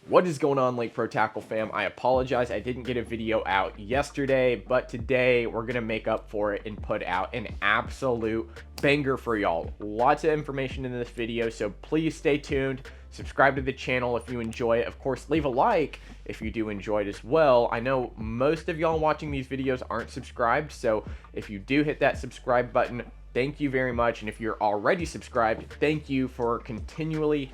What is going on, Lake Pro Tackle fam? I apologize I didn't get a video out yesterday, but today we're going to make up for it and put out an absolute banger for y'all. Lots of information in this video, so please stay tuned. Subscribe to the channel if you enjoy it. Of course, leave a like if you do enjoy it as well. I know most of y'all watching these videos aren't subscribed, so if you do hit that subscribe button, thank you very much. And if you're already subscribed, thank you for continually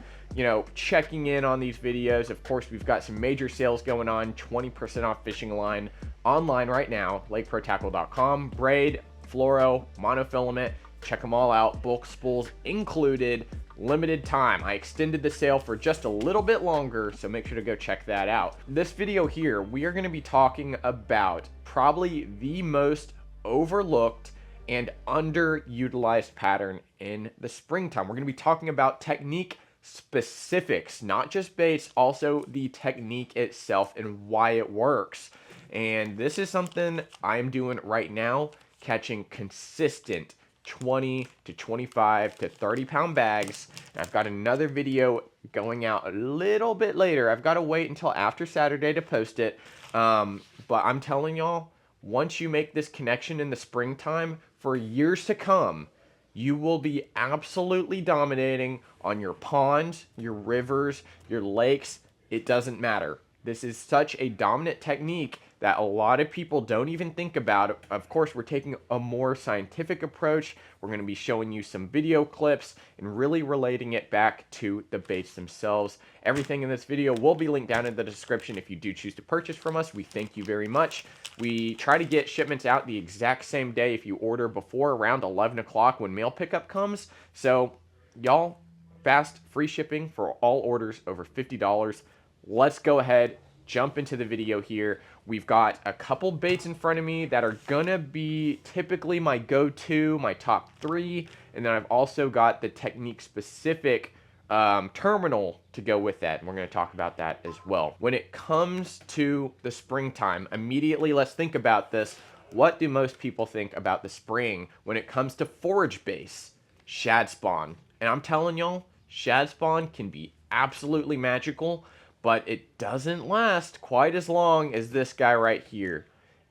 checking in on these videos. Of course, we've got some major sales going on, 20% off fishing line online right now, lakeprotackle.com. Braid, fluoro, monofilament, check them all out. Bulk spools included, limited time. I extended the sale for just a little bit longer, so make sure to go check that out. This video here, we are going to be talking about probably the most overlooked and underutilized pattern in the springtime. We're going to be talking about technique specifics, not just baits, also the technique itself and why it works. And this is something I'm doing right now, catching consistent 20 to 25 to 30 pound bags. And I've got another video going out a little bit later. I've got to wait until after Saturday to post it. But I'm telling y'all, once you make this connection in the springtime, for years to come, you will be absolutely dominating on your ponds, your rivers, your lakes. It doesn't matter. This is such a dominant technique that a lot of people don't even think about. Of course, we're taking a more scientific approach. We're going to be showing you some video clips and really relating it back to the baits themselves. Everything in this video will be linked down in the description if you do choose to purchase from us. We thank you very much. We try to get shipments out the exact same day if you order before around 11 o'clock when mail pickup comes. So, y'all, fast, free shipping for all orders over $50. Let's go ahead, jump into the video here. We've got a couple baits in front of me that are gonna be typically my go-to, my top three, and then I've also got the technique specific terminal to go with that, and we're going to talk about that as well. When it comes to the springtime, immediately let's think about this. What do most people think about the spring when it comes to forage base? Shad spawn. And I'm telling y'all, shad spawn can be absolutely magical, but it doesn't last quite as long as this guy right here.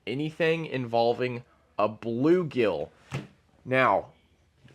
Anything involving a bluegill. Now,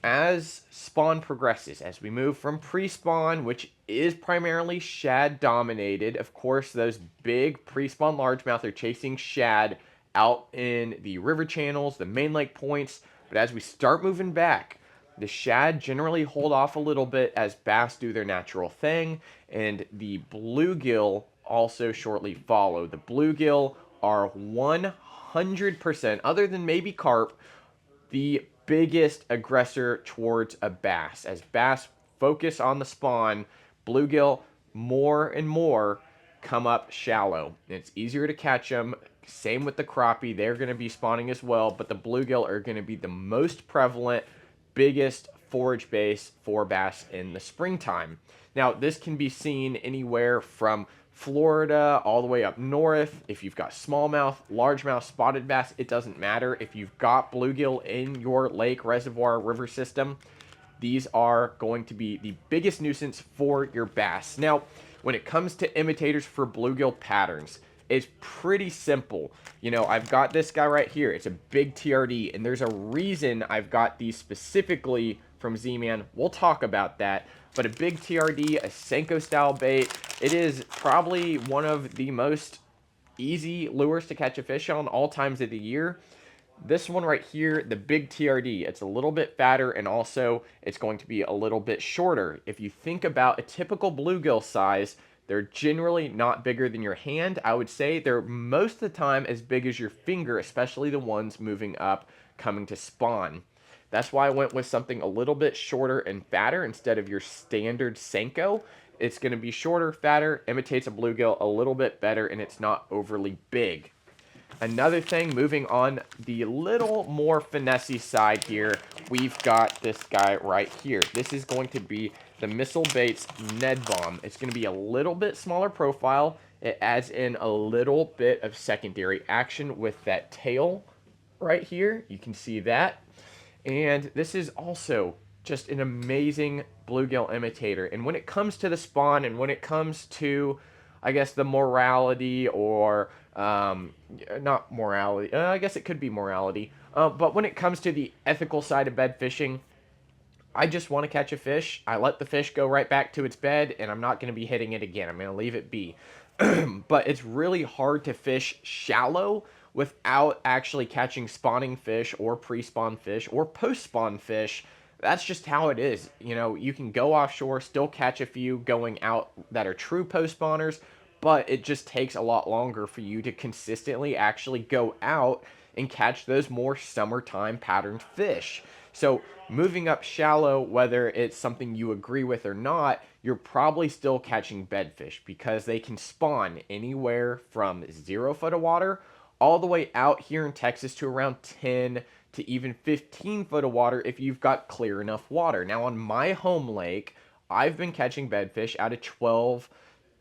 as spawn progresses, as we move from pre-spawn, which is primarily shad dominated, of course those big pre-spawn largemouth are chasing shad out in the river channels, the main lake points, but as we start moving back, the shad generally hold off a little bit as bass do their natural thing, and the bluegill also shortly follow. The bluegill are 100%, other than maybe carp, the biggest aggressor towards a bass. As bass focus on the spawn, bluegill more and more come up shallow. It's easier to catch them. Same with the crappie. They're going to be spawning as well, but the bluegill are going to be the most prevalent, biggest forage base for bass in the springtime. Now, this can be seen anywhere from Florida all the way up north. If you've got smallmouth, largemouth, spotted bass, it doesn't matter. If you've got bluegill in your lake, reservoir, river system, these are going to be the biggest nuisance for your bass. Now, when it comes to imitators for bluegill patterns, it's pretty simple. I've got this guy right here. It's a big TRD, and there's a reason I've got these specifically from Z-Man. We'll talk about that. But a big TRD, a Senko style bait, it is probably one of the most easy lures to catch a fish on all times of the year. This one right here, the big TRD, it's a little bit fatter, and also it's going to be a little bit shorter. If you think about a typical bluegill size, they're generally not bigger than your hand. I would say they're most of the time as big as your finger, especially the ones moving up, coming to spawn. That's why I went with something a little bit shorter and fatter instead of your standard Senko. It's going to be shorter, fatter, imitates a bluegill a little bit better, and it's not overly big. Another thing, moving on the little more finessey side here, we've got this guy right here. This is going to be the Missile Baits Ned Bomb. It's going to be a little bit smaller profile. It adds in a little bit of secondary action with that tail right here. You can see that. And this is also just an amazing bluegill imitator. And when it comes to the spawn and when it comes to I guess, the morality or not morality. I guess it could be morality. But when it comes to the ethical side of bed fishing, I just want to catch a fish. I let the fish go right back to its bed, and I'm not going to be hitting it again. I'm going to leave it be. But it's really hard to fish shallow without actually catching spawning fish or pre-spawn fish or post-spawn fish. That's just how it is. You know, you can go offshore, still catch a few going out that are true post-spawners, but it just takes a lot longer for you to consistently actually go out and catch those more summertime patterned fish. So moving up shallow, whether it's something you agree with or not, you're probably still catching bedfish because they can spawn anywhere from 0 foot of water all the way out here in Texas to around 10 to even 15 foot of water if you've got clear enough water. Now on my home lake, I've been catching bedfish out of 12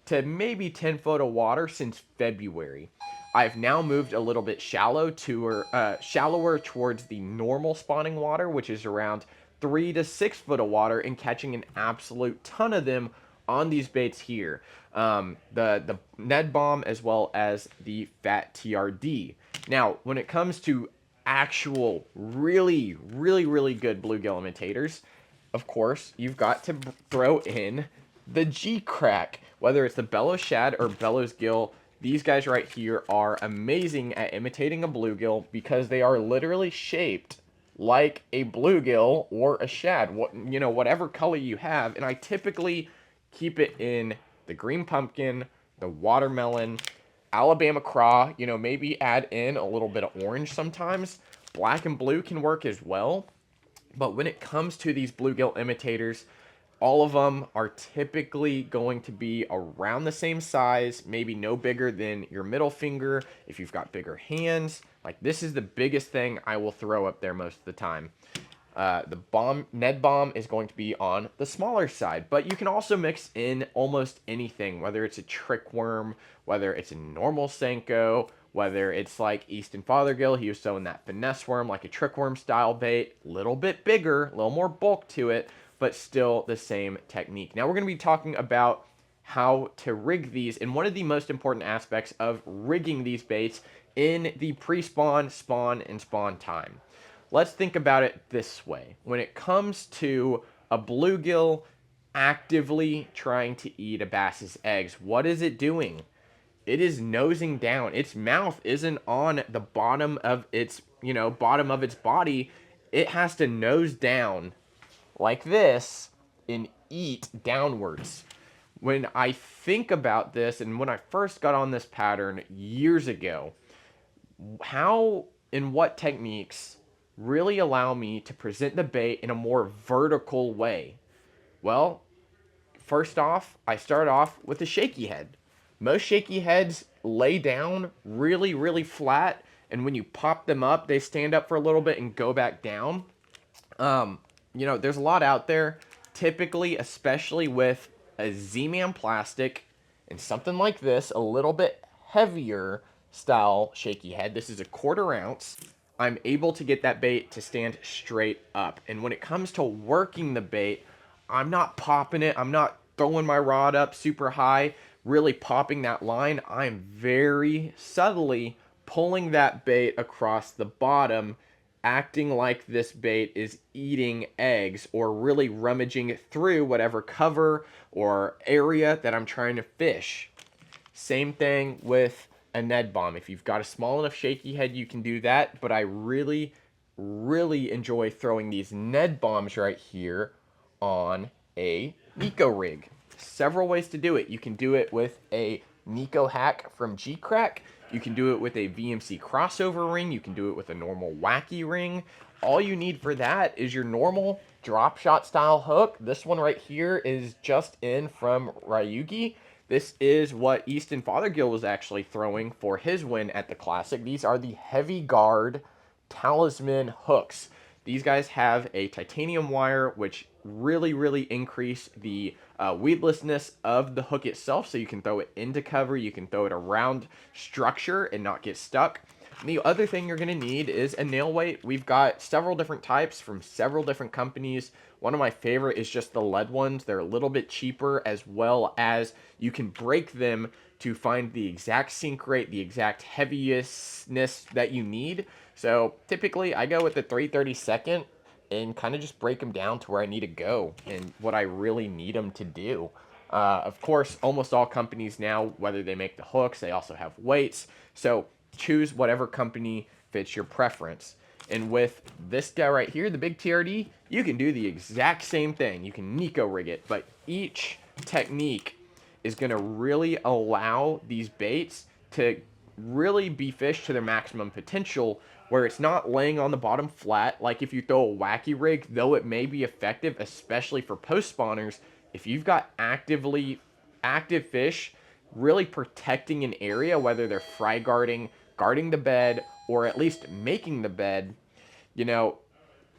to maybe 10 foot of water since February. I've now moved a little bit shallower towards the normal spawning water, which is around 3 to 6 foot of water, and catching an absolute ton of them on these baits here. The Ned Bomb as well as the Fat TRD. Now, when it comes to actual really good bluegill imitators, of course, you've got to throw in the G-Crack. Whether it's the Bellows Shad or Bellows Gill, these guys right here are amazing at imitating a bluegill because they are literally shaped like a bluegill or a shad, whatever color you have. And I typically keep it in the green pumpkin, the watermelon, Alabama craw, maybe add in a little bit of orange sometimes. Black and blue can work as well. But when it comes to these bluegill imitators, all of them are typically going to be around the same size, maybe no bigger than your middle finger if you've got bigger hands. Like, this is the biggest thing I will throw up there most of the time. The Ned Bomb is going to be on the smaller side, but you can also mix in almost anything, whether it's a trick worm, whether it's a normal Senko, whether it's like Easton Fothergill. He was throwing that finesse worm like a trick worm style bait, a little bit bigger, a little more bulk to it, but still the same technique. Now we're going to be talking about how to rig these, and one of the most important aspects of rigging these baits in the pre-spawn, spawn, and spawn time. Let's think about it this way. When it comes to a bluegill actively trying to eat a bass's eggs, what is it doing? It is nosing down. Its mouth isn't on the bottom of its body. It has to nose down like this and eat downwards. When I think about this, and when I first got on this pattern years ago, how and what techniques really allow me to present the bait in a more vertical way? Well, first off, I start off with a shaky head. Most shaky heads lay down really flat, and when you pop them up, they stand up for a little bit and go back down. There's a lot out there. Typically, especially with a Z-Man plastic and something like this, a little bit heavier style shaky head. This is a 1/4 ounce. I'm able to get that bait to stand straight up. And when it comes to working the bait, I'm not popping it. I'm not throwing my rod up super high, really popping that line. I'm very subtly pulling that bait across the bottom, acting like this bait is eating eggs or really rummaging through whatever cover or area that I'm trying to fish. Same thing with a Ned Bomb. If you've got a small enough shaky head, you can do that, but I really enjoy throwing these Ned Bombs right here on a Nico rig. Several ways to do it. You can do it with a Nico hack from G-Crack. You can do it with a VMC crossover ring. You can do it with a normal wacky ring. All you need for that is your normal drop shot style hook. This one right here is just in from Ryugi. This is what Easton Fothergill was actually throwing for his win at the Classic. These are the Heavy Guard Talisman hooks. These guys have a titanium wire, which really increase the weedlessness of the hook itself, so you can throw it into cover, you can throw it around structure and not get stuck. The other thing you're going to need is a nail weight. We've got several different types from several different companies. One of my favorite is just the lead ones. They're a little bit cheaper, as well as you can break them to find the exact sink rate, the exact heaviness that you need. So typically I go with the 3/32 and kind of just break them down to where I need to go and what I really need them to do. Of course, almost all companies now, whether they make the hooks, they also have weights. So choose whatever company fits your preference. And with this guy right here, the big TRD, you can do the exact same thing. You can Nico rig it, but each technique is going to really allow these baits to really be fished to their maximum potential, where it's not laying on the bottom flat. Like if you throw a wacky rig, though it may be effective, especially for post spawners, if you've got active fish really protecting an area, whether they're fry guarding, guarding the bed, or at least making the bed, you know,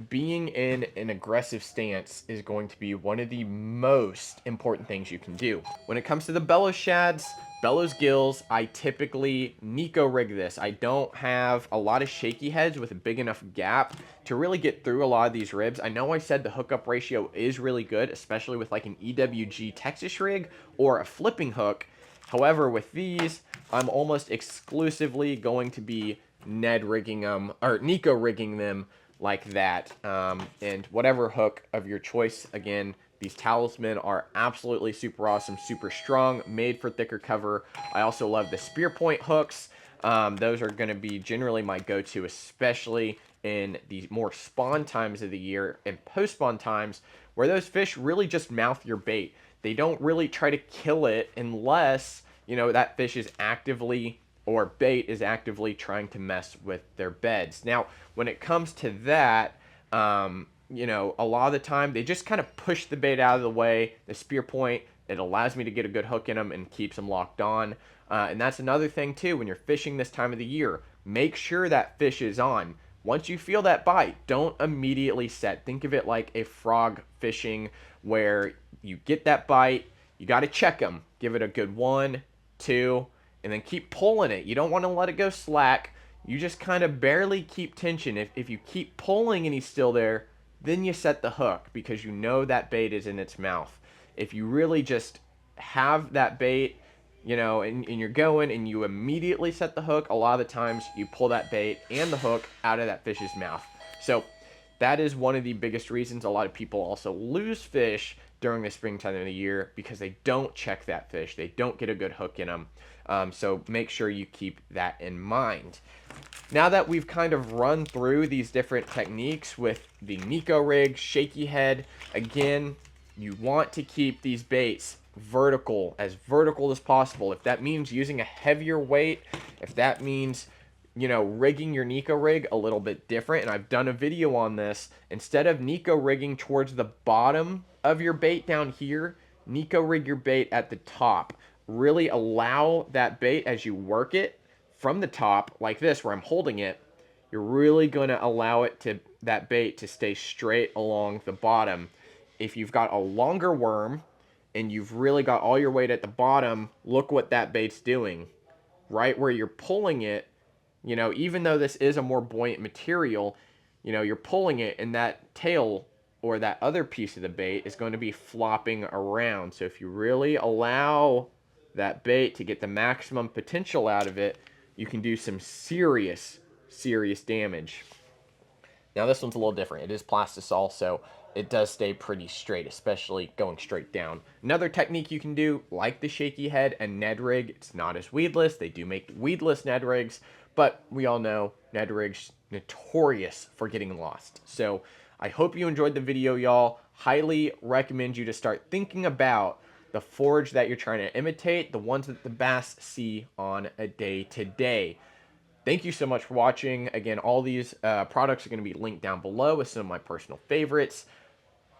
being in an aggressive stance is going to be one of the most important things you can do. When it comes to the bellows shads, bellows gills, I typically Nico rig this. I don't have a lot of shaky heads with a big enough gap to really get through a lot of these ribs. I know I said the hookup ratio is really good, especially with like an EWG Texas rig or a flipping hook. However, with these, I'm almost exclusively going to be Ned rigging them, or Nico rigging them like that. And whatever hook of your choice, again, these talisman are absolutely super awesome, super strong, made for thicker cover. I also love the spear point hooks. Those are going to be generally my go-to, especially in the more spawn times of the year and post-spawn times, where those fish really just mouth your bait. They don't really try to kill it unless, you know, that fish is actively, or bait is actively trying to mess with their beds. Now, when it comes to that, you know, a lot of the time they just kind of push the bait out of the way. The spear point, it allows me to get a good hook in them and keeps them locked on. And that's another thing too, when you're fishing this time of the year, make sure that fish is on. Once you feel that bite, don't immediately set. Think of it like a frog fishing, where you get that bite, you got to check them. Give it a good 1, 2, and then keep pulling it. You don't want to let it go slack. You just kind of barely keep tension. If you keep pulling and he's still there, then you set the hook, because you know that bait is in its mouth. If you really just have that bait, you know, and you're going and you immediately set the hook, a lot of the times you pull that bait and the hook out of that fish's mouth. So that is one of the biggest reasons a lot of people also lose fish during the springtime of the year, because they don't check that fish. They don't get a good hook in them. So make sure you keep that in mind. Now that we've kind of run through these different techniques with the Nico rig, shaky head, again, you want to keep these baits vertical as possible. If that means using a heavier weight, if that means, you know, rigging your Nico rig a little bit different, and I've done a video on this, instead of Nico rigging towards the bottom of your bait down here, Nico rig your bait at the top. Really allow that bait, as you work it from the top like this where I'm holding it, you're really going to allow it to, that bait to stay straight along the bottom. If you've got a longer worm and you've really got all your weight at the bottom, look what that bait's doing. Right where you're pulling it, you know, even though this is a more buoyant material, you know, you're pulling it and that tail or that other piece of the bait is going to be flopping around. So if you really allow that bait to get the maximum potential out of it, you can do some serious damage. Now this one's a little different. It is plastisol, so it does stay pretty straight, especially going straight down. Another technique you can do, like the shaky head and Ned rig, it's not as weedless. They do make weedless Ned rigs, but we all know Ned rigs notorious for getting lost. So I hope you enjoyed the video, y'all. Highly recommend you to start thinking about the forage that you're trying to imitate, the ones that the bass see on a day-to-day. Thank you so much for watching. Again, all these products are going to be linked down below with some of my personal favorites.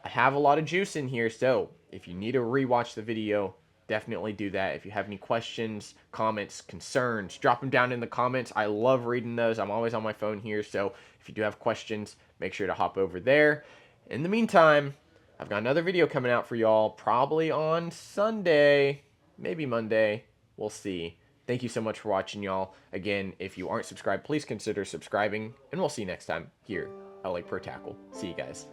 I have a lot of juice in here, so if you need to rewatch the video, definitely do that. If you have any questions, comments, concerns, drop them down in the comments. I love reading those. I'm always on my phone here, so if you do have questions, make sure to hop over there. In the meantime, I've got another video coming out for y'all, probably on Sunday, maybe Monday. We'll see. Thank you so much for watching, y'all. Again, if you aren't subscribed, please consider subscribing, and we'll see you next time here at Lake Pro Tackle. See you guys.